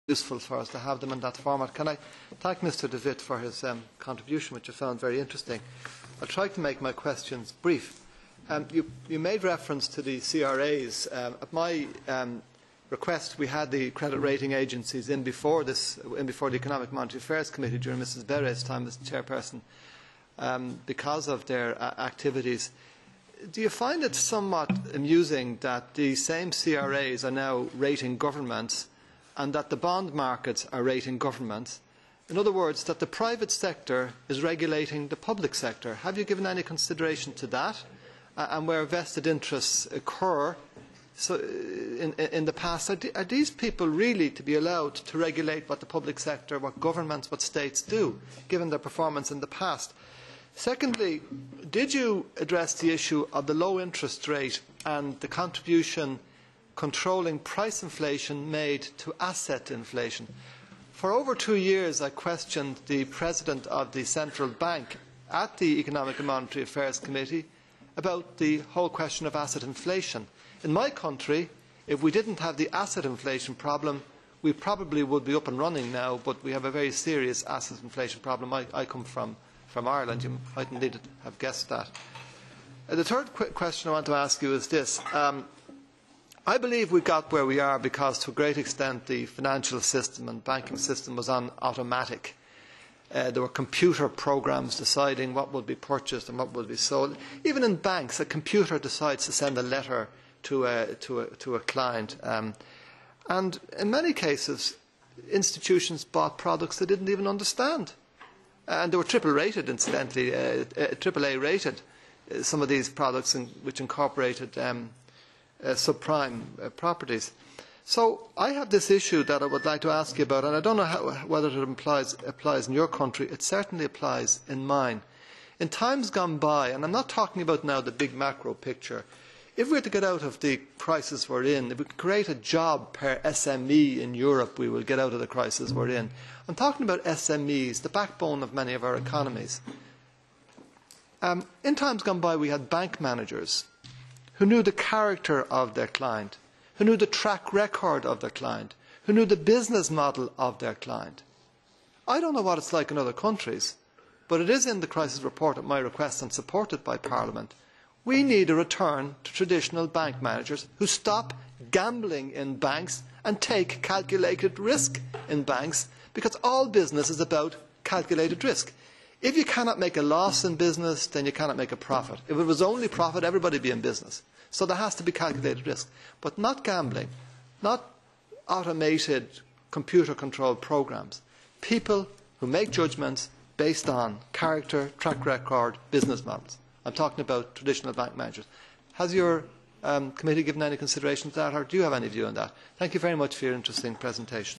useful for us to have them in that format. Can I thank Mr. De Witt for his contribution, which I found very interesting. I'll try to make my questions brief. You made reference to the CRAs. At my request, we had the credit rating agencies in before the Economic Monetary Affairs Committee during Mrs. Beret's time as chairperson because of their activities. Do you find it somewhat amusing that the same CRAs are now rating governments and that the bond markets are rating governments? In other words, that the private sector is regulating the public sector. Have you given any consideration to that? And where vested interests occur in the past, are these people really to be allowed to regulate what the public sector, what governments, what states do, given their performance in the past? Secondly, did you address the issue of the low interest rate and the contribution controlling price inflation made to asset inflation? For over 2 years, I questioned the President of the Central Bank at the Economic and Monetary Affairs Committee about the whole question of asset inflation. In my country, if we didn't have the asset inflation problem, we probably would be up and running now, but we have a very serious asset inflation problem. I come from Ireland. You might indeed have guessed that. The third question I want to ask you is this. I believe we got where we are because, to a great extent, the financial system and banking system was on automatic. There were computer programs deciding what would be purchased and what would be sold. Even in banks, a computer decides to send a letter to a client. And in many cases, institutions bought products they didn't even understand. And they were triple rated, incidentally, AAA rated, some of these products which incorporated subprime properties. So I have this issue that I would like to ask you about, and I don't know whether it applies in your country. It certainly applies in mine. In times gone by, and I'm not talking about now the big macro picture, if we were to get out of the crisis we're in, if we could create a job per SME in Europe, we will get out of the crisis we're in. I'm talking about SMEs, the backbone of many of our economies. In times gone by, we had bank managers who knew the character of their client, who knew the track record of their client, who knew the business model of their client. I don't know what it's like in other countries, but it is in the crisis report at my request and supported by Parliament. We need a return to traditional bank managers who stop gambling in banks and take calculated risk in banks, because all business is about calculated risk. If you cannot make a loss in business, then you cannot make a profit. If it was only profit, everybody would be in business. So there has to be calculated risk. But not gambling, not automated computer-controlled programs. People who make judgments based on character, track record, business models. I'm talking about traditional bank managers. Has your committee given any consideration to that, or do you have any view on that? Thank you very much for your interesting presentation.